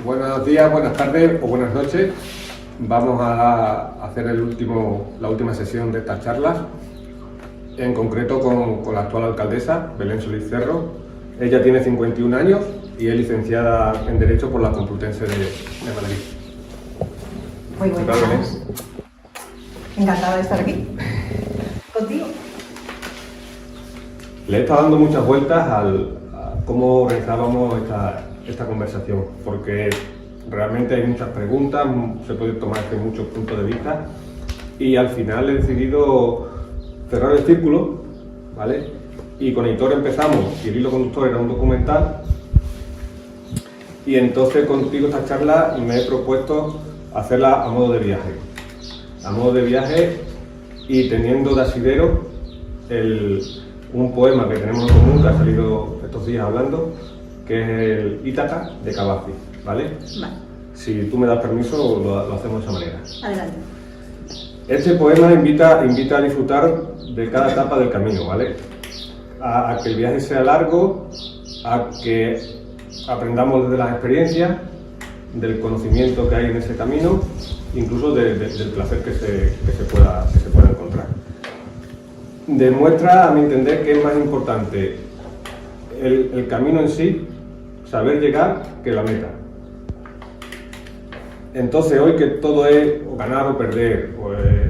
Buenos días, buenas tardes o buenas noches. Vamos a hacer la última sesión de esta charla, en concreto con la actual alcaldesa, Belén Solís Cerro. Ella tiene 51 años y es licenciada en Derecho por la Complutense de Madrid. Muy buenas. Encantada de estar aquí contigo. Le he estado dando muchas vueltas a cómo organizábamos esta conversación, porque realmente hay muchas preguntas, se puede tomar desde muchos puntos de vista, y al final he decidido cerrar el círculo, ¿vale? Y con Editor empezamos, y el hilo conductor era un documental, y entonces contigo esta charla me he propuesto hacerla a modo de viaje. A modo de viaje y teniendo de asidero un poema que tenemos en común, que ha salido estos días hablando, que es el Ítaca de Cavafy, ¿vale? Vale. Si tú me das permiso, lo hacemos de esa manera. Adelante. Este poema invita a disfrutar de cada etapa del camino, ¿vale? A que el viaje sea largo, a que aprendamos de las experiencias, del conocimiento que hay en ese camino, incluso del placer que se pueda encontrar. Demuestra, a mi entender, que es más importante el camino en sí, saber llegar, que la meta. Entonces, hoy que todo es ganar o perder,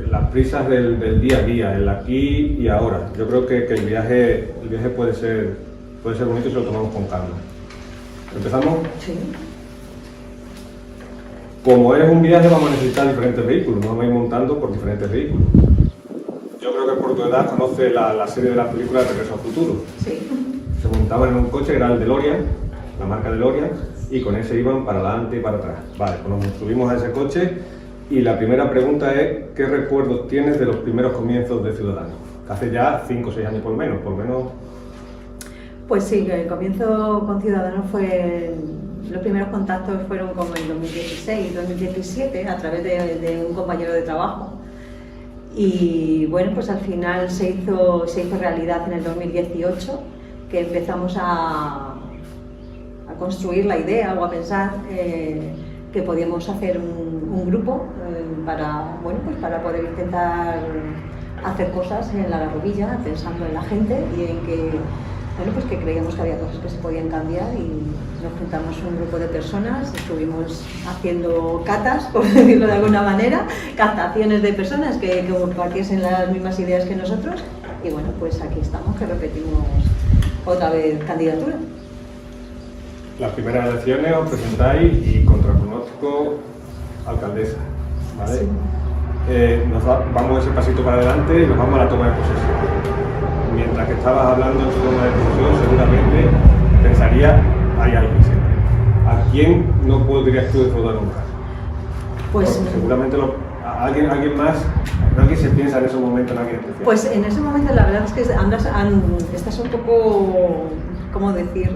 las prisas del día a día, el aquí y ahora, yo creo que el viaje puede ser bonito si lo tomamos con calma. ¿Empezamos? Sí. Como es un viaje, vamos a necesitar diferentes vehículos, nos vamos a ir montando por diferentes vehículos. Yo creo que por tu edad conoce la serie de las películas de Regreso al Futuro. Sí. Se montaban en un coche que era el DeLorean, la marca DeLorean, y con ese iban para adelante y para atrás. Vale, pues nos subimos a ese coche y la primera pregunta es: ¿qué recuerdos tienes de los primeros comienzos de Ciudadanos? Hace ya 5 o 6 años por lo menos. Pues sí, el comienzo con Ciudadanos los primeros contactos fueron como en 2016, 2017, a través de un compañero de trabajo. Y bueno, pues al final se hizo realidad en el 2018, que empezamos a construir la idea o a pensar que podíamos hacer un grupo para poder intentar hacer cosas en la Garrovilla, pensando en la gente y en que creíamos que había cosas que se podían cambiar, y nos juntamos un grupo de personas, estuvimos haciendo catas, por decirlo de alguna manera, captaciones de personas que compartiesen las mismas ideas que nosotros, y bueno, pues aquí estamos, que repetimos otra vez candidatura. Las primeras elecciones os presentáis y contra pronóstico alcaldesa, ¿vale? Sí. Vamos ese pasito para adelante y nos vamos a la toma de posesión. Mientras que estabas hablando en tu toma de posesión, seguramente pensaría, hay alguien siempre. ¿A quién no podrías tú defraudar nunca? Pues porque seguramente alguien más, nadie se piensa en ese momento en alguien especial. Pues en ese momento la verdad es que estás un poco, ¿cómo decir?,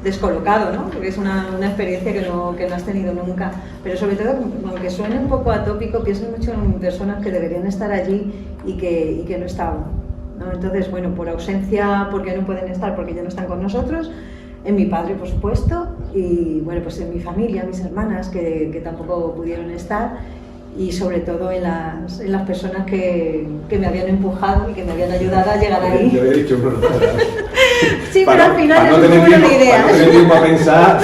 descolocado, ¿no? Porque es una experiencia que no has tenido nunca. Pero sobre todo, aunque suene un poco atópico, pienso mucho en personas que deberían estar allí y que no estaban, ¿no? Entonces, bueno, por ausencia, porque no pueden estar, porque ya no están con nosotros, en mi padre, por supuesto, y bueno, pues en mi familia, mis hermanas, que tampoco pudieron estar, y sobre todo en las personas que me habían empujado y que me habían ayudado a llegar ahí. Yo había dicho una sí, pero al final es muy buena idea. Para no tener tiempo a pensar.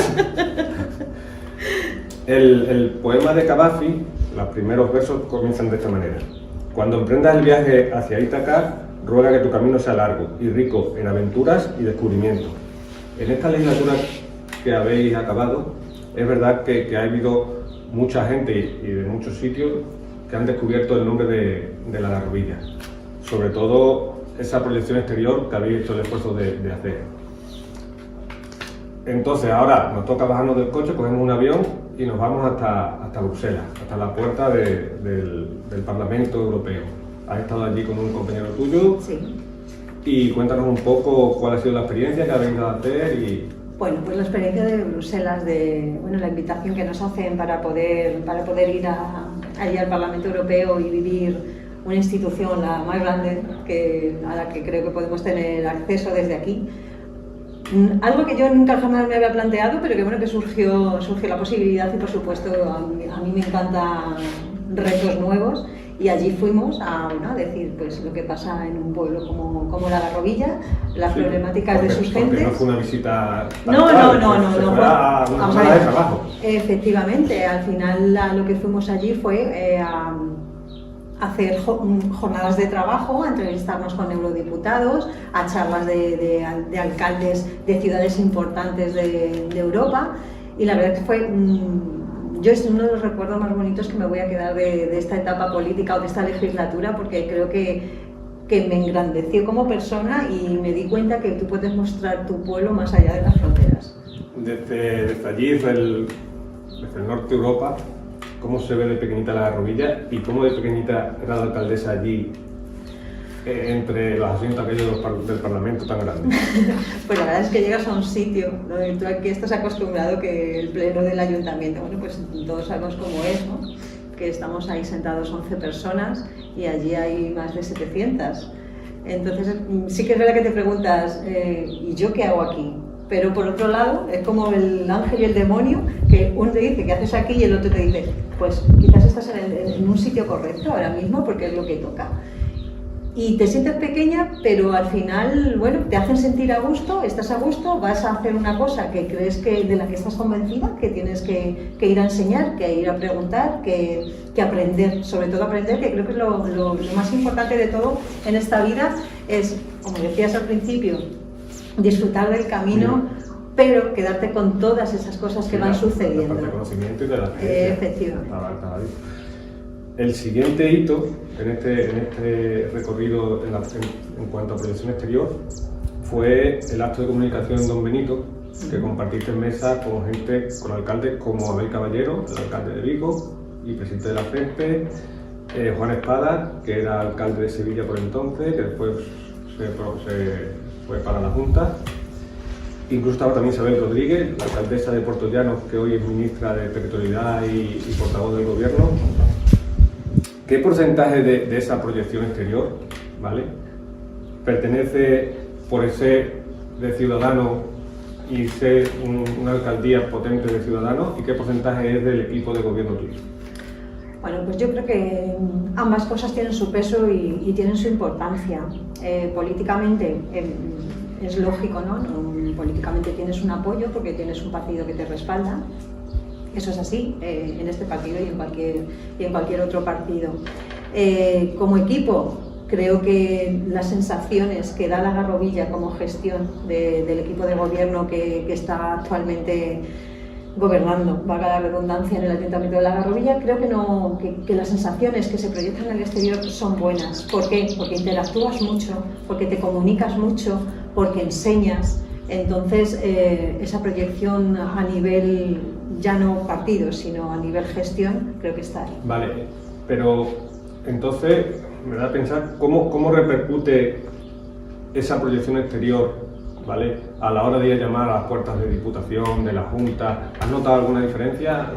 El poema de Cavafy, los primeros versos comienzan de esta manera: cuando emprendas el viaje hacia Ítaca, ruega que tu camino sea largo y rico en aventuras y descubrimientos. En esta legislatura que habéis acabado, es verdad que ha habido mucha gente y de muchos sitios que han descubierto el nombre de la Garrovilla, sobre todo esa proyección exterior que habéis hecho el esfuerzo de hacer. Entonces ahora nos toca bajarnos del coche, cogemos un avión y nos vamos hasta Bruselas, hasta la puerta del Parlamento Europeo. Has estado allí con un compañero tuyo. Sí. Y cuéntanos un poco cuál ha sido la experiencia que habéis dado a hacer y... Bueno, pues la experiencia de Bruselas, la invitación que nos hacen para poder ir allí al Parlamento Europeo y vivir una institución, la más grande a la que creo que podemos tener acceso desde aquí, Algo que yo nunca jamás me había planteado, pero que bueno, que surgió la posibilidad y por supuesto a mí me encantan retos nuevos y allí fuimos a decir pues lo que pasa en un pueblo como La Garrovilla, las problemáticas de sus gentes. No fue una visita no, fue a una jornada de trabajo. Efectivamente, al final lo que fuimos allí fue a hacer jornadas de trabajo, a entrevistarnos con eurodiputados, a charlas de alcaldes de ciudades importantes de Europa y la verdad que fue yo es uno de los recuerdos más bonitos que me voy a quedar de esta etapa política o de esta legislatura, porque creo que me engrandeció como persona y me di cuenta que tú puedes mostrar tu pueblo más allá de las fronteras. Desde allí, desde el norte de Europa, ¿cómo se ve de pequeñita La Garrovilla y cómo de pequeñita era la alcaldesa allí entre los asientos aquellos del Parlamento tan grandes? Pues la verdad es que llegas a un sitio donde tú aquí estás acostumbrado que el pleno del ayuntamiento, bueno, pues todos sabemos cómo es, ¿no? Que estamos ahí sentados 11 personas y allí hay más de 700. Entonces sí que es verdad que te preguntas, ¿y yo qué hago aquí? Pero por otro lado, es como el ángel y el demonio, que uno te dice, ¿qué haces aquí? Y el otro te dice, pues quizás estás en un sitio correcto ahora mismo porque es lo que toca. Y te sientes pequeña, pero al final, bueno, te hacen sentir a gusto, estás a gusto, vas a hacer una cosa que crees de la que estás convencida, que tienes que ir a enseñar, que ir a preguntar, que aprender, sobre todo aprender, que creo que es lo más importante de todo en esta vida, es, como decías al principio, disfrutar del camino, pero quedarte con todas esas cosas que van sucediendo. De conocimiento y de la experiencia. Efectivamente. El siguiente hito en este recorrido en cuanto a proyección exterior fue el acto de comunicación en Don Benito, que compartiste en mesa con alcaldes como Abel Caballero, el alcalde de Vigo y presidente de la FESPE, Juan Espada, que era alcalde de Sevilla por entonces, que después se fue para la Junta. Incluso estaba también Isabel Rodríguez, la alcaldesa de Puerto Llano, que hoy es ministra de Territorialidad y portavoz del Gobierno. ¿Qué porcentaje de esa proyección exterior, ¿vale?, pertenece por ser de Ciudadanos y ser una alcaldía potente de Ciudadanos, y qué porcentaje es del equipo de gobierno tuyo? Bueno, pues yo creo que ambas cosas tienen su peso y tienen su importancia. Políticamente es lógico, ¿no? Políticamente tienes un apoyo porque tienes un partido que te respalda. Eso es así en este partido y en cualquier otro partido. Como equipo, creo que las sensaciones que da La Garrovilla como gestión del equipo de gobierno que está actualmente gobernando, valga la redundancia, en el Ayuntamiento de La Garrovilla, creo que las sensaciones que se proyectan en el exterior son buenas. ¿Por qué? Porque interactúas mucho, porque te comunicas mucho, porque enseñas. Entonces, esa proyección a nivel, ya no partido, sino a nivel gestión, creo que está ahí. Vale, pero entonces me da a pensar cómo repercute esa proyección exterior, ¿vale?, a la hora de ir a llamar a las puertas de Diputación, de la Junta. ¿Has notado alguna diferencia?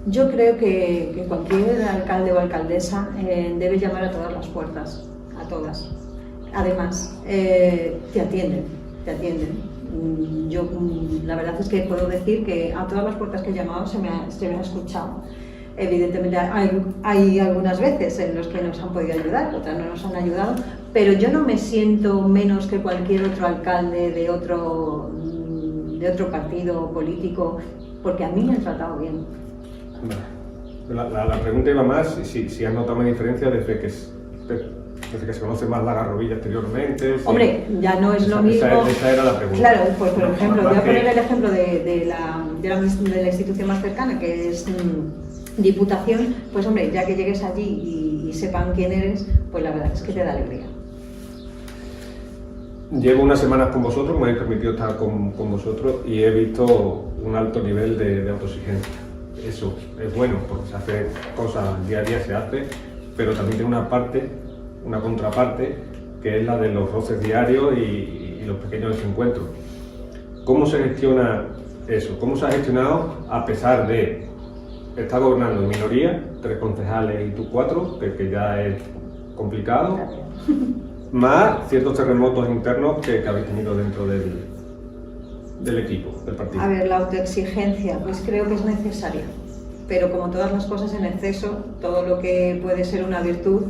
Yo creo que cualquier alcalde o alcaldesa debe llamar a todas las puertas, a todas. Además, te atienden. Yo la verdad es que puedo decir que a todas las puertas que he llamado se me ha escuchado. Evidentemente hay algunas veces en las que nos han podido ayudar, otras no nos han ayudado, pero yo no me siento menos que cualquier otro alcalde de otro partido político, porque a mí me han tratado bien. La pregunta iba más si has notado una diferencia desde que se conoce más La Garrovilla exteriormente. Hombre, ya no es lo mismo. Esa era la pregunta. Claro, pues por ejemplo, voy a poner el ejemplo de la institución más cercana, que es Diputación. Pues hombre, ya que llegues allí y sepan quién eres, pues la verdad es que te da alegría. Llevo unas semanas con vosotros, me habéis permitido estar con vosotros y he visto un alto nivel de autoexigencia. Eso es bueno, porque se hace cosas, día a día se hace, pero también tiene una contraparte, que es la de los roces diarios y los pequeños desencuentros. ¿Cómo se gestiona eso? ¿Cómo se ha gestionado a pesar de estar gobernando en minoría, 3 concejales y tú 4, que ya es complicado, más ciertos terremotos internos que habéis tenido dentro del equipo, del partido? A ver, la autoexigencia, pues creo que es necesaria, pero como todas las cosas en exceso, todo lo que puede ser una virtud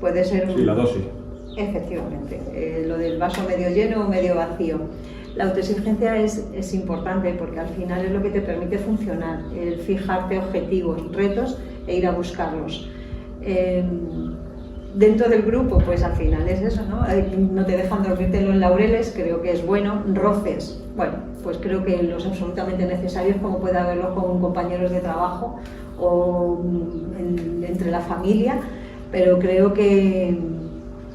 puede ser un... Sí, la dosis. Efectivamente, lo del vaso medio lleno o medio vacío. La autoexigencia es importante porque al final es lo que te permite funcionar, el fijarte objetivos, retos e ir a buscarlos. Dentro del grupo, pues al final es eso, ¿no? No te dejan dormirte en los laureles, creo que es bueno. Roces, bueno, pues creo que los absolutamente necesarios, como puede haberlos con compañeros de trabajo o entre la familia, pero creo que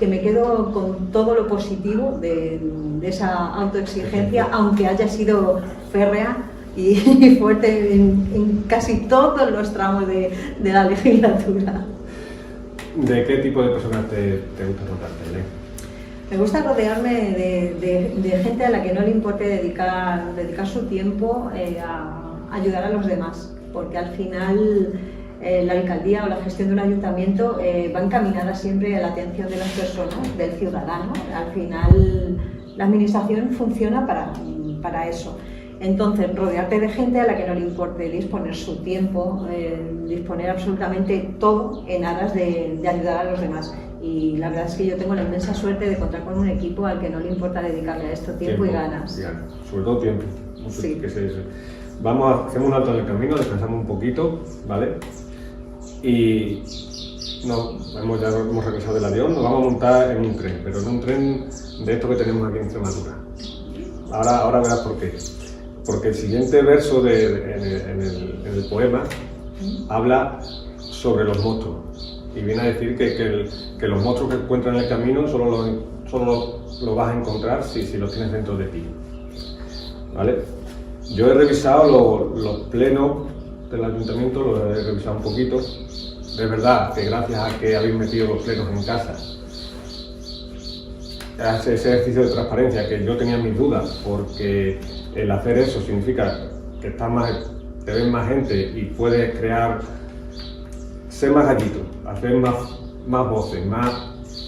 me quedo con todo lo positivo de esa autoexigencia, aunque haya sido férrea y fuerte en casi todos los tramos de la legislatura. ¿De qué tipo de personas te gusta rodearte, Belén? Me gusta rodearme de gente a la que no le importe dedicar su tiempo a ayudar a los demás, porque al final la alcaldía o la gestión de un ayuntamiento va encaminada siempre a la atención de las personas, del ciudadano. Al final la administración funciona para eso. Entonces, rodearte de gente a la que no le importe disponer su tiempo, disponer absolutamente todo en aras de ayudar a los demás. Y la verdad es que yo tengo la inmensa suerte de contar con un equipo al que no le importa dedicarle a esto tiempo y ganas. Sobre todo tiempo. Sí. Hacemos un alto en el camino, descansamos un poquito, ¿vale? Y ya hemos regresado del avión, nos vamos a montar en un tren, pero en un tren de esto que tenemos aquí en Extremadura. Ahora verás por qué. Porque el siguiente verso en el poema habla sobre los monstruos y viene a decir que los monstruos que encuentras en el camino solo los vas a encontrar si los tienes dentro de ti, ¿vale? Yo he revisado los plenos del ayuntamiento, los he revisado un poquito. De verdad que gracias a que habéis metido los plenos en casa, ese ejercicio de transparencia que yo tenía mis dudas, porque el hacer eso significa que te ven más gente y puedes ser más gallito, hacer más voces,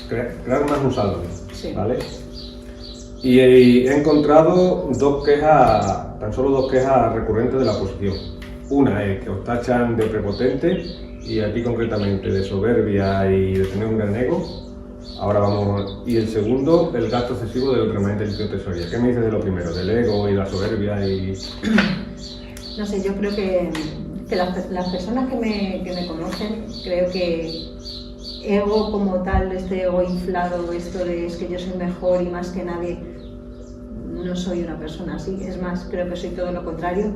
crear más un saldo, sí. ¿vale? Y he encontrado tan solo dos quejas recurrentes de la oposición. Una es que os tachan de prepotente y a ti concretamente de soberbia y de tener un gran ego. Ahora vamos. Y el segundo, el gasto excesivo del remanente del Instituto de Tesorería. ¿Qué me dices de lo primero? Del ego y la soberbia y... No sé, yo creo que las personas que me conocen, creo que ego como tal, este ego inflado, esto de es que yo soy mejor y más que nadie, no soy una persona así. Es más, creo que soy todo lo contrario.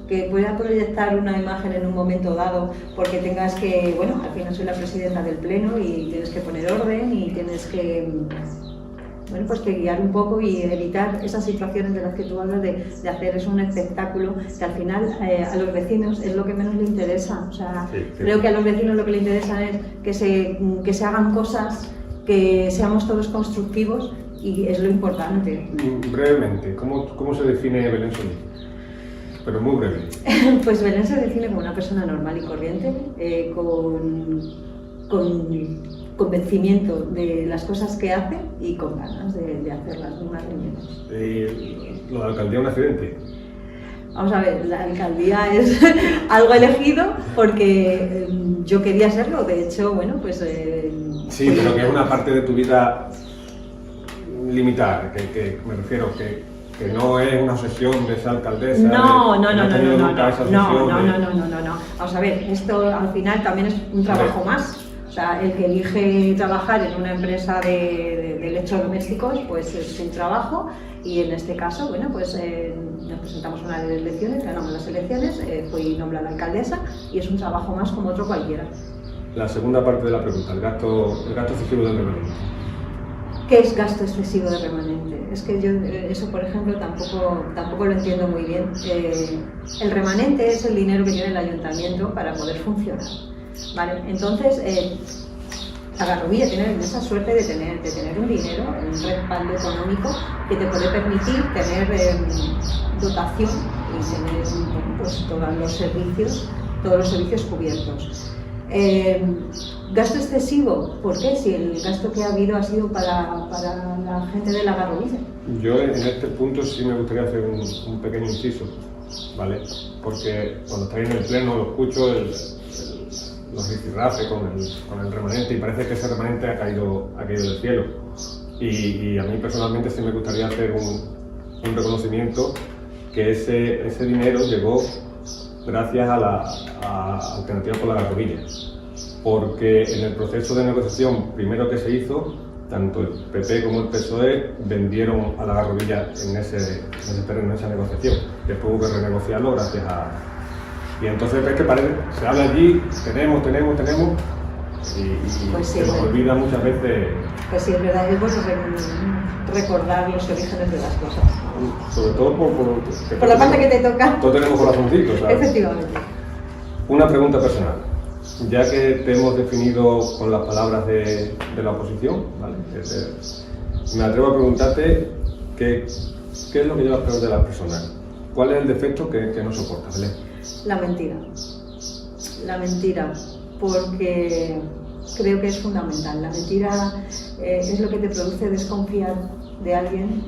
Que pueda proyectar una imagen en un momento dado porque tengas que, bueno, al final soy la presidenta del pleno y tienes que poner orden y tienes que, bueno, pues que guiar un poco y evitar esas situaciones de las que tú hablas de hacer es un espectáculo que al final a los vecinos es lo que menos le interesa. O sea, sí. Creo que a los vecinos lo que les interesa es que se hagan cosas, que seamos todos constructivos y es lo importante. Brevemente, ¿cómo se define Belén Solís? Pero muy breve. Pues Belén se define como una persona normal y corriente, con convencimiento de las cosas que hace y con ganas de hacerlas, ni más ni menos. ¿Lo de la alcaldía un accidente? Vamos a ver, la alcaldía es algo elegido porque yo quería serlo, de hecho, bueno, pues... Sí, pero que es una parte de tu vida limitada, que me refiero que no es una obsesión de esa alcaldesa. No. Vamos a ver, esto al final también es un trabajo más. O sea, el que elige trabajar en una empresa de electrodomésticos, pues es un trabajo y en este caso, bueno, pues nos presentamos a unas elecciones, ganamos las elecciones, fui nombrada alcaldesa y es un trabajo más como otro cualquiera. La segunda parte de la pregunta, el gasto excesivo del remanente. ¿Qué es gasto excesivo de remanente? Es que yo eso, por ejemplo, tampoco lo entiendo muy bien. El remanente es el dinero que tiene el ayuntamiento para poder funcionar, ¿vale? Entonces, la Garrovilla tiene esa suerte de tener un dinero, un respaldo económico que te puede permitir tener dotación y tener pues, todos los servicios cubiertos. Gasto excesivo, ¿por qué? Si el gasto que ha habido ha sido para la gente de la Garrovilla. Yo en este punto sí me gustaría hacer un pequeño inciso, ¿vale? Porque cuando estáis en el pleno lo escucho, los rifirrafes con el remanente, y parece que ese remanente ha caído del cielo. Y a mí personalmente sí me gustaría hacer un reconocimiento que ese dinero llegó gracias a Alternativa por la Garrovilla, porque en el proceso de negociación primero que se hizo, tanto el PP como el PSOE vendieron a la Garrovilla en ese terreno, en esa negociación. Después hubo que renegociarlo gracias a... Y entonces ves que se habla allí, tenemos, y pues sí, se nos olvida muchas veces... Pues sí, es verdad, es bueno recordar los orígenes de las cosas. Sobre todo por la parte que te toca. Todos tenemos corazoncitos, ¿sabes? Efectivamente. Una pregunta personal. Ya que te hemos definido con las palabras de la oposición, ¿vale? Me atrevo a preguntarte qué es lo que llevas peor de las personas. ¿Cuál es el defecto que no soportas, Belén? La mentira. La mentira, porque creo que es fundamental. La mentira es lo que te produce desconfiar de alguien.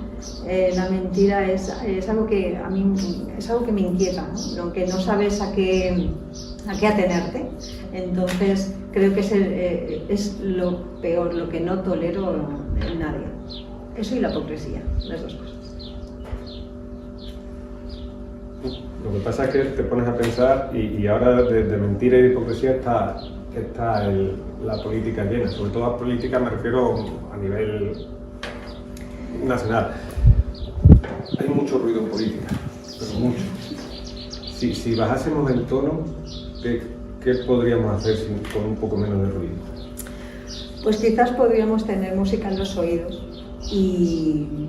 La mentira es algo que a mí es algo que me inquieta, ¿no? Que no sabes a qué atenerte. Entonces creo que es lo peor, lo que no tolero en nadie. Eso y la hipocresía, las dos cosas. Lo que pasa es que te pones a pensar y ahora de mentira y de hipocresía está la política llena. Sobre todo a política me refiero a nivel nacional. Hay mucho ruido en política, pero mucho. Si bajásemos el tono, ¿qué podríamos hacer con un poco menos de ruido? Pues quizás podríamos tener música en los oídos y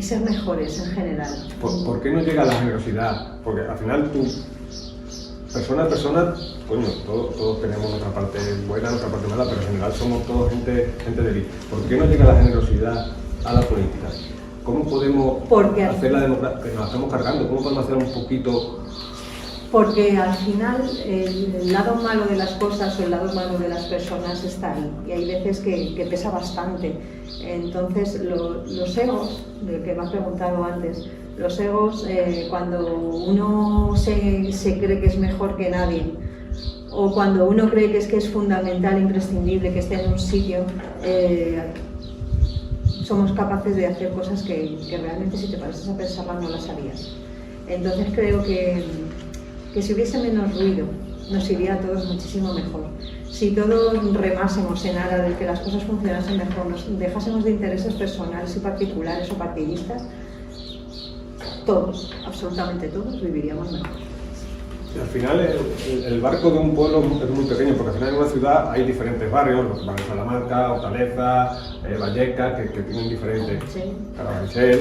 ser mejores en general. ¿Por qué no llega la generosidad? Porque al final tú, persona a persona, coño, todos tenemos nuestra parte buena, nuestra parte mala, pero en general somos todos gente de bien. ¿Por qué no llega la generosidad a la política? ¿Cómo podemos hacer la democracia? Que nos estamos cargando, ¿cómo podemos hacer un poquito? Porque al final el lado malo de las cosas o el lado malo de las personas está ahí, y hay veces que pesa bastante. Entonces los egos, de que me has preguntado antes, los egos, cuando uno se cree que es mejor que nadie, o cuando uno cree que es fundamental, imprescindible que esté en un sitio, somos capaces de hacer cosas que realmente, si te paras a pensarlas, no las harías. Entonces creo que si hubiese menos ruido, nos iría a todos muchísimo mejor. Si todos remásemos en aras de que las cosas funcionasen mejor, nos dejásemos de intereses personales y particulares o partidistas, todos, absolutamente todos, viviríamos mejor. Al final el barco de un pueblo es muy pequeño, porque al final en una ciudad hay diferentes barrios, los barrios Salamanca, Hortaleza, Vallecas, que tienen diferentes, sí. Carabanchel,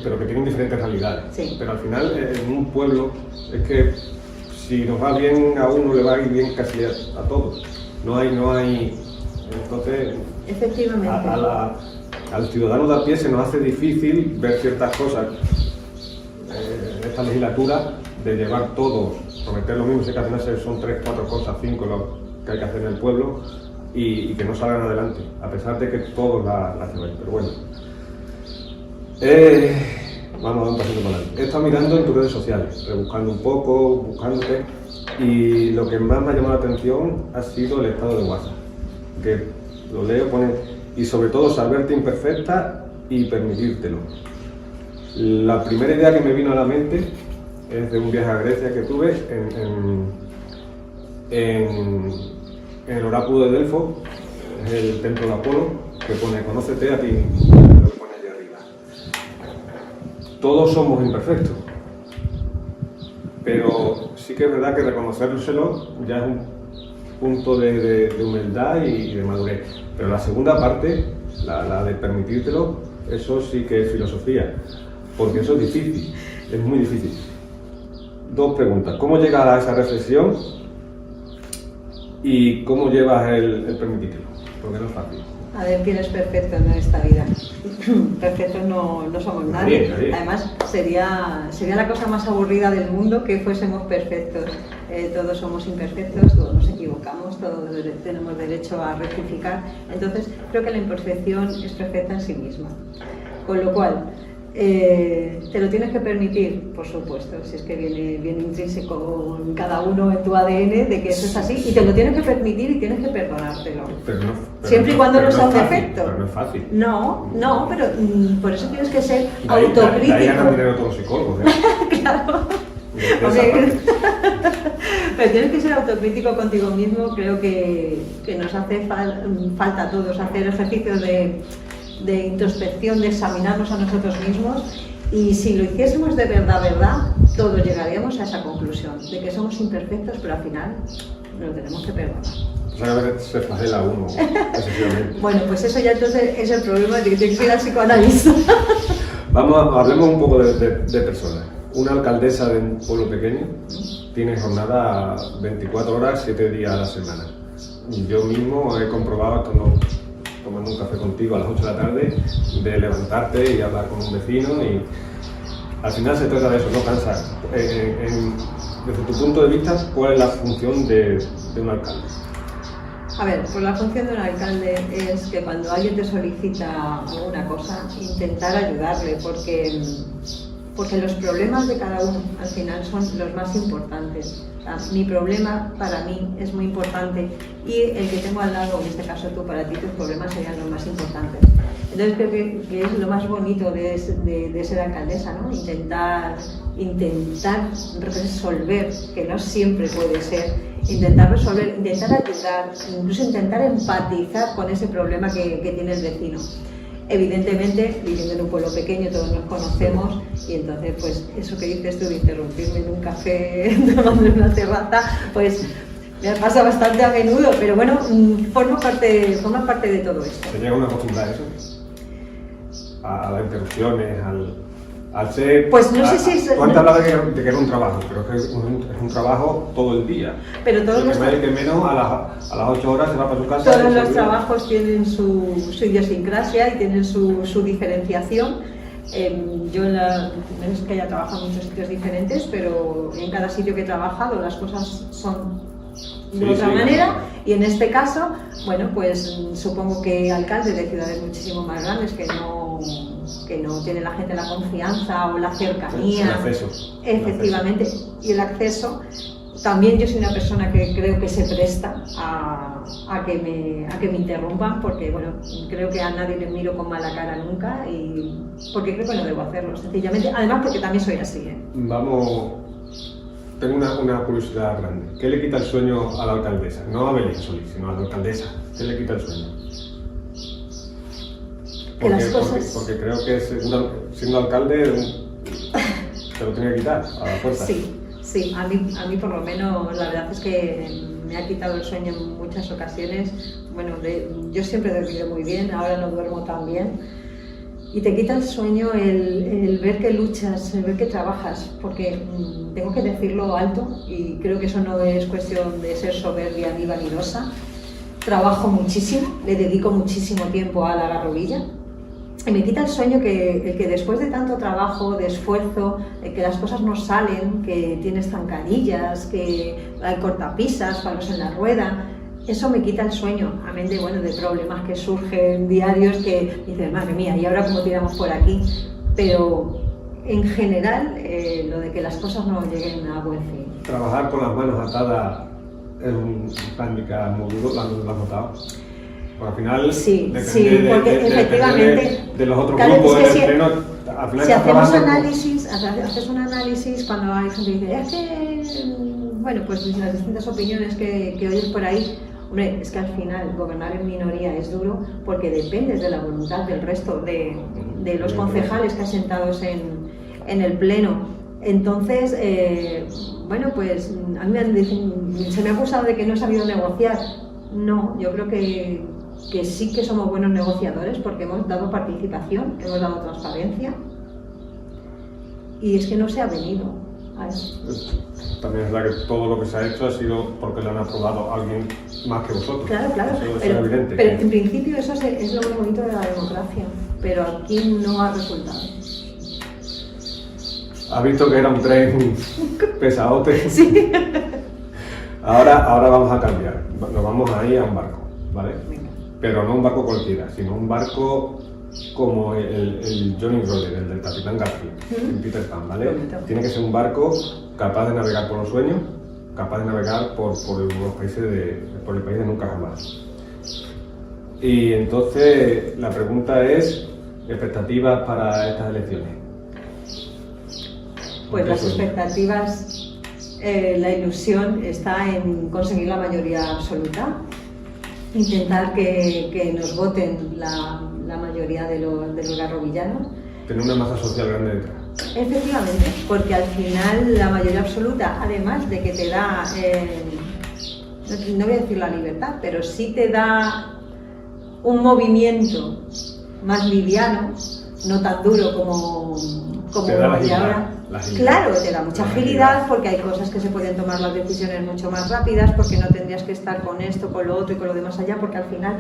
pero que tienen diferentes realidades. Sí. Pero al final en un pueblo es que si nos va bien a uno le va a ir bien casi a todos. No hay entonces efectivamente. Al ciudadano de a pie se nos hace difícil ver ciertas cosas en esta legislatura, de llevar todo, prometer lo mismo, si que al final son 3, 4 cosas, 5 lo que hay que hacer en el pueblo y que no salgan adelante, a pesar de que todos la lleven. Pero bueno, vamos a dar un pasito para adelante. He estado mirando en tus redes sociales, rebuscando un poco, buscándote, y lo que más me ha llamado la atención ha sido el estado de WhatsApp, que lo leo, pone, y sobre todo saberte imperfecta y permitírtelo. La primera idea que me vino a la mente es de un viaje a Grecia que tuve en el oráculo de Delfos, es el templo de Apolo, que pone conócete a ti, lo que pone allí arriba. Todos somos imperfectos, pero sí que es verdad que reconocérselo ya es un punto de humildad y de madurez. Pero la segunda parte, la de permitírtelo, eso sí que es filosofía, porque eso es difícil, es muy difícil. Dos preguntas: ¿cómo llegas a esa reflexión? ¿Y cómo llevas el permitírtelo? Porque no es fácil. A ver, ¿quién es perfecto en esta vida? Perfectos no somos nadie. Nadie. Además, sería la cosa más aburrida del mundo que fuésemos perfectos. Todos somos imperfectos, todos nos equivocamos, todos tenemos derecho a rectificar. Entonces, creo que la imperfección es perfecta en sí misma. Con lo cual, ¿te lo tienes que permitir? Por supuesto, si es que viene intrínseco en cada uno en tu ADN de que eso es así, y te lo tienes que permitir y tienes que perdonártelo. Siempre y cuando no sea un defecto. Pero no es fácil. No, pero por eso tienes que ser Ahí autocrítico. ganan dinero todos los psicólogos, ¿eh? Claro. Pero tienes que ser autocrítico contigo mismo. Creo que nos hace falta a todos hacer ejercicios de introspección, de examinarnos a nosotros mismos, y si lo hiciésemos de verdad, todos llegaríamos a esa conclusión de que somos imperfectos, pero al final nos tenemos que perdonar. O sea, a veces se flagela uno excesivamente. Bueno, pues eso ya entonces es el problema de que tienes que ir al psicoanalista. Hablemos un poco de personas. Una alcaldesa de un pueblo pequeño tiene jornada 24 horas, 7 días a la semana. Yo mismo he comprobado, tomando un café contigo a las 8 de la tarde, de levantarte y hablar con un vecino, y al final se trata de eso, no cansar. Desde tu punto de vista, ¿cuál es la función de un alcalde? A ver, pues la función de un alcalde es que cuando alguien te solicita alguna cosa, intentar ayudarle, porque los problemas de cada uno al final son los más importantes. O sea, mi problema para mí es muy importante, y el que tengo al lado, en este caso tú, para ti tus problemas serían los más importantes. Entonces creo que es lo más bonito de ser alcaldesa, ¿no? Intentar resolver, que no siempre puede ser, intentar resolver, intentar ayudar, incluso intentar empatizar con ese problema que tiene el vecino. Evidentemente, viviendo en un pueblo pequeño, todos nos conocemos, y entonces, pues, eso que dices tú de interrumpirme en un café, tomando en una terraza, pues me pasa bastante a menudo, pero bueno, forma parte de todo esto. ¿Se llega a una acostumbrada a eso? A las interrupciones, al ser... Pues no sé si es... Tú antes hablabas de que era un trabajo, pero es un trabajo todo el día. Pero todos los que menos a las 8 horas se va para su casa. Todos los trabajos tienen su idiosincrasia y tienen su diferenciación. Yo no es que haya trabajado en muchos sitios diferentes, pero en cada sitio que he trabajado las cosas son de otra manera, y en este caso, bueno, pues supongo que alcaldes de ciudades muchísimo más grandes que no tiene la gente la confianza o la cercanía. El acceso. Efectivamente, y el acceso. También yo soy una persona que creo que se presta a que me interrumpan, porque bueno, creo que a nadie le miro con mala cara nunca, y porque creo que no debo hacerlo, sencillamente. Además porque también soy así, ¿eh? Tengo una curiosidad grande. ¿Qué le quita el sueño a la alcaldesa? No a Belén Solís, sino a la alcaldesa. ¿Qué le quita el sueño? Porque creo que siendo alcalde te lo tiene que quitar a la fuerza. Sí, a mí por lo menos la verdad es que me ha quitado el sueño en muchas ocasiones. Bueno, yo siempre he dormido muy bien, ahora no duermo tan bien. Y te quita el sueño el ver que luchas, el ver que trabajas, porque tengo que decirlo alto, y creo que eso no es cuestión de ser soberbia ni vanidosa. Trabajo muchísimo, le dedico muchísimo tiempo a la garrobilla. Y me quita el sueño el que después de tanto trabajo, de esfuerzo, que las cosas no salen, que tienes zancadillas, que hay cortapisas, palos en la rueda, eso me quita el sueño, amén de problemas que surgen diarios que dices, madre mía, ¿y ahora cómo tiramos por aquí? Pero en general, lo de que las cosas no lleguen a buen fin. Trabajar con las manos atadas es un hándicap muy duro, ¿lo has notado? Porque al final sí, porque efectivamente de los otros grupos del pleno, al final si hacemos haces un análisis cuando hay gente que dice, es que, bueno, pues las distintas opiniones que oyes por ahí, hombre, es que al final gobernar en minoría es duro, porque dependes de la voluntad del resto de los concejales que has sentados en el pleno. Entonces, bueno, pues a mí se me ha acusado de que no he sabido negociar. No, yo creo que sí que somos buenos negociadores, porque hemos dado participación, hemos dado transparencia, y es que no se ha venido a eso. También es verdad que todo lo que se ha hecho ha sido porque lo han aprobado alguien más que vosotros. Claro, eso es evidente. Pero en principio eso es lo muy bonito de la democracia, pero aquí no ha resultado. Has visto que era un tren pesadote. Sí. Ahora vamos a cambiar. Nos vamos a ir a un barco, ¿vale? Venga. Pero no un barco cualquiera, sino un barco como el Johnny Roger, el del Capitán Garfield, en Peter Pan, ¿vale? Tiene que ser un barco capaz de navegar por los sueños, capaz de navegar por los países por el país de nunca jamás. Y entonces la pregunta es, ¿expectativas para estas elecciones? Pues las expectativas, la ilusión está en conseguir la mayoría absoluta, intentar que nos voten la mayoría de los garrovillanos. Tener una masa social grande detrás. Efectivamente, porque al final la mayoría absoluta, además de que te da, no voy a decir la libertad, pero sí te da un movimiento más liviano, no tan duro como Te da la de ahora. Claro, te da mucha agilidad porque hay cosas que se pueden tomar las decisiones mucho más rápidas, porque no tendrías que estar con esto, con lo otro y con lo demás allá, porque al final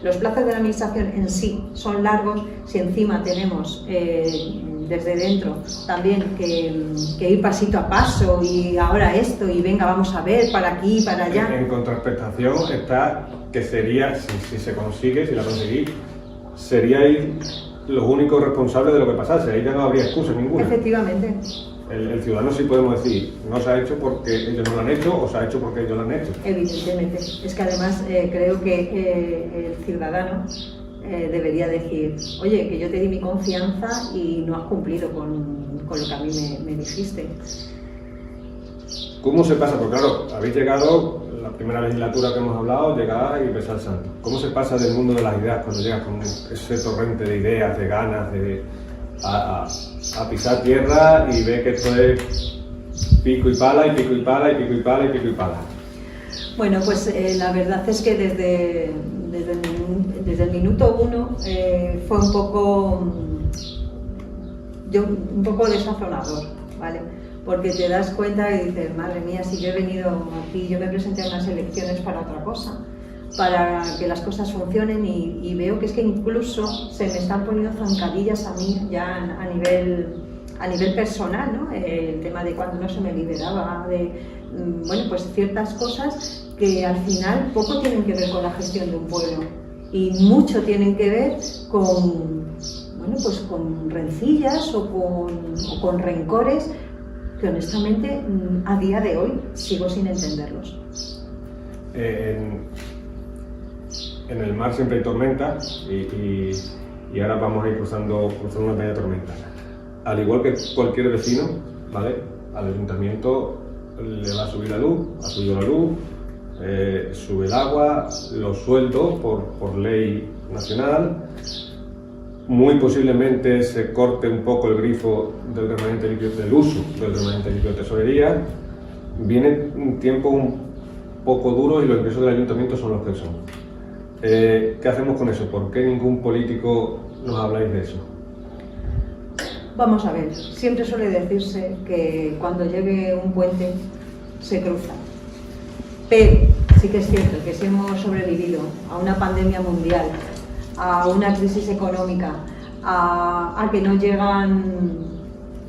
los plazos de la administración en sí son largos. Si encima tenemos desde dentro también que ir pasito a paso y ahora esto y venga, vamos a ver para aquí, para allá. En contraprestación está que sería, si se consigue, si la conseguís, seríais los únicos responsables de lo que pasase, ahí ya no habría excusa ninguna. Efectivamente. El ciudadano sí podemos decir, no se ha hecho porque ellos no lo han hecho o se ha hecho porque ellos lo han hecho. Evidentemente. Es que además creo que el ciudadano debería decir, oye, que yo te di mi confianza y no has cumplido con lo que a mí me dijiste. ¿Cómo se pasa? Porque claro, habéis llegado, la primera legislatura que hemos hablado, llegar y besar santo. ¿Cómo se pasa del mundo de las ideas cuando llegas con ese torrente de ideas, de ganas, a pisar tierra y ve que esto es pico y pala, y pico y pala, y pico y pala, y pico y pala? Bueno, pues la verdad es que desde el minuto uno fue un poco desazonador, ¿vale? Porque te das cuenta y dices, madre mía, si yo he venido aquí, yo me presenté a unas elecciones para otra cosa, para que las cosas funcionen y veo que es que incluso se me están poniendo zancadillas a mí ya a nivel personal, ¿no? El tema de cuando no se me liberaba, bueno, pues ciertas cosas que al final poco tienen que ver con la gestión de un pueblo y mucho tienen que ver con, bueno, pues con rencillas o con rencores que honestamente a día de hoy sigo sin entenderlos. En el mar siempre hay tormentas y ahora vamos a ir cruzando una media tormenta. Al igual que cualquier vecino, ¿vale? Al ayuntamiento le va a subir la luz, ha subido la luz, sube el agua, los sueldos por ley nacional. Muy posiblemente se corte un poco el grifo del remanente líquido, del uso del remanente líquido de tesorería. Viene un tiempo un poco duro y los ingresos del ayuntamiento son los que son. ¿Qué hacemos con eso? ¿Por qué ningún político nos habláis de eso? Vamos a ver, siempre suele decirse que cuando llegue un puente se cruza. Pero sí que es cierto que si hemos sobrevivido a una pandemia mundial, a una crisis económica, a que no llegan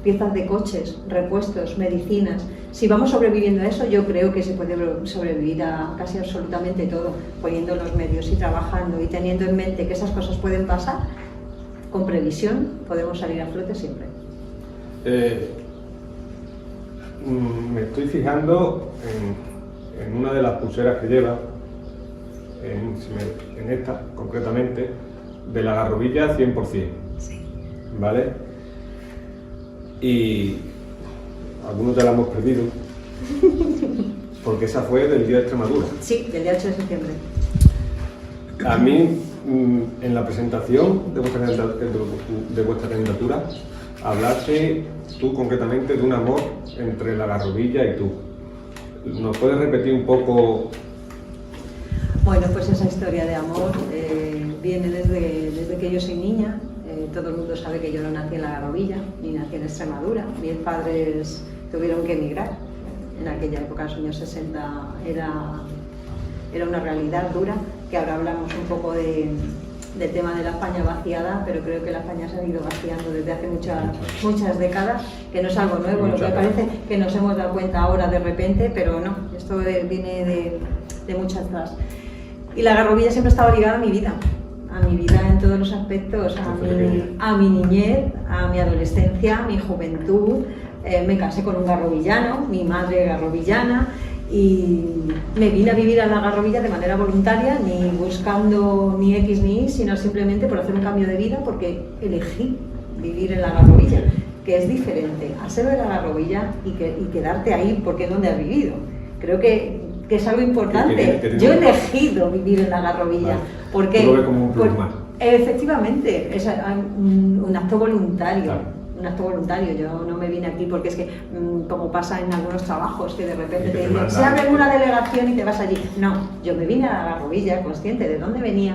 piezas de coches, repuestos, medicinas. Si vamos sobreviviendo a eso, yo creo que se puede sobrevivir a casi absolutamente todo, poniendo los medios y trabajando y teniendo en mente que esas cosas pueden pasar. Con previsión podemos salir a flote siempre. Me estoy fijando en una de las pulseras que lleva, en esta concretamente, de la Garrovilla 100%, Sí. ¿vale? Y algunos ya la hemos perdido, porque esa fue del Día de Extremadura. Sí, del día 8 de septiembre. A mí, en la presentación de vuestra candidatura, hablaste tú concretamente de un amor entre la Garrovilla y tú. ¿Nos puedes repetir un poco? Bueno, pues esa historia de amor viene desde que yo soy niña. Todo el mundo sabe que yo no nací en la Garrovilla, ni nací en Extremadura. Mis padres tuvieron que emigrar. En aquella época, en los años 60, era una realidad dura, que ahora hablamos un poco de del tema de la España vaciada, pero creo que la España se ha ido vaciando desde hace muchas décadas, que no es algo nuevo, lo que parece que nos hemos dado cuenta ahora de repente, pero no, esto viene de muchas atrás. Y la garrobilla siempre ha estado ligada a mi vida en todos los aspectos, a mi niñez, a mi adolescencia, a mi juventud. Me casé con un garrobillano, mi madre garrobillana, y me vine a vivir a la Garrobilla de manera voluntaria, ni buscando ni X ni Y, sino simplemente por hacer un cambio de vida, porque elegí vivir en la Garrobilla, que es diferente a ser de la Garrobilla y quedarte ahí porque es donde has vivido. Creo que es algo importante. Yo he elegido vivir en la Garrobilla. Vale. Porque, lo ves como un plus más. Efectivamente, es un acto voluntario. Claro. Un acto voluntario, yo no me vine aquí porque es que, como pasa en algunos trabajos, que de repente te dicen, se abre una delegación y te vas allí. No, yo me vine a la Garrobilla consciente de dónde venía,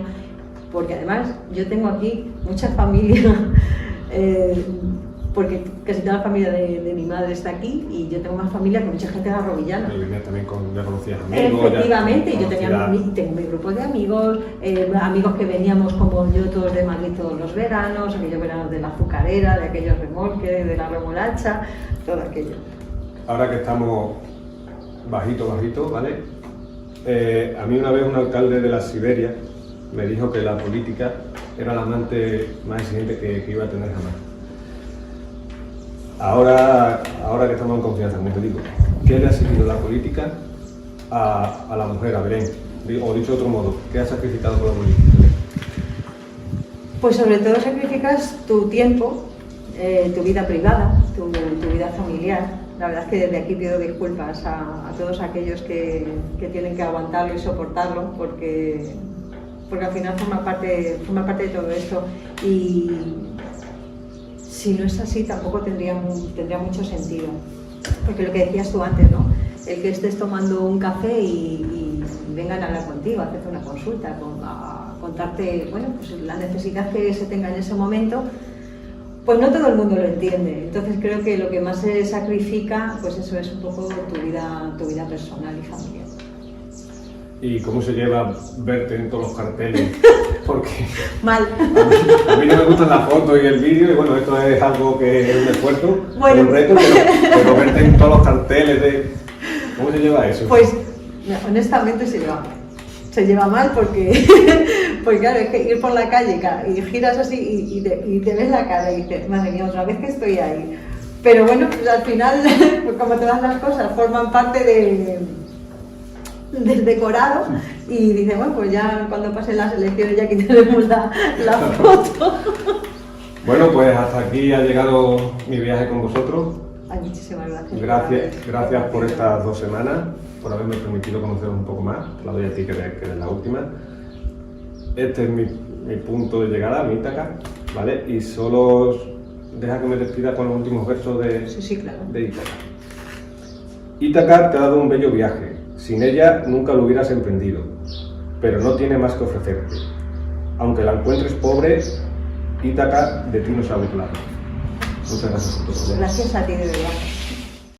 porque además yo tengo aquí mucha familia, porque casi toda la familia de mi madre está aquí y yo tengo más familia que mucha gente garrobillana. Y venía también ya conocías amigos. Efectivamente, yo tengo mi grupo de amigos, amigos que veníamos como yo todos de Madrid todos los veranos, aquellos veranos de la azucarera, de aquellos remolques, de la remolacha, todo aquello. Ahora que estamos bajito, ¿vale? A mí una vez un alcalde de la Siberia me dijo que la política era el amante más exigente que iba a tener jamás. Ahora que estamos en confianza, como te digo, ¿qué le ha exigido la política a la mujer, a Belén? O dicho de otro modo, ¿qué ha sacrificado por la política? Pues sobre todo sacrificas tu tiempo, tu vida privada, tu vida familiar. La verdad es que desde aquí pido disculpas a todos aquellos que tienen que aguantarlo y soportarlo, porque al final forma parte de todo esto. Y si no es así, tampoco tendría mucho sentido. Porque lo que decías tú antes, ¿no? El que estés tomando un café y vengan a hablar contigo, a hacerte una consulta, a contarte, bueno, pues la necesidad que se tenga en ese momento, pues no todo el mundo lo entiende. Entonces creo que lo que más se sacrifica, pues eso es un poco tu vida personal y familiar. ¿Y cómo se lleva verte en todos los carteles? Porque mal. A mí no me gustan las fotos y el vídeo, y bueno, esto es algo que es un esfuerzo, bueno, un reto, pero verte en todos los carteles ¿Cómo se lleva eso? Pues, honestamente se lleva mal porque claro, es que ir por la calle y giras así y te ves la cara y dices, madre mía, otra vez que estoy ahí. Pero bueno, pues al final, pues como todas las cosas, forman parte del decorado y dice, bueno, pues ya cuando pasen las elecciones ya quitaremos la foto. Bueno, pues hasta aquí ha llegado mi viaje con vosotros. Ay, muchísimas gracias. Gracias por estas 2 semanas, por haberme permitido conoceros un poco más. Te la doy a ti, que eres la última. Este es mi punto de llegada, mi Ítaca, ¿vale? Y solo deja que me despida con los últimos versos sí, claro. de Ítaca. Ítaca te ha dado un bello viaje. Sin ella nunca lo hubieras emprendido, pero no tiene más que ofrecerte. Aunque la encuentres pobre, Ítaca de ti no se ha burlado. Muchas gracias por todo. Gracias a ti, de verdad.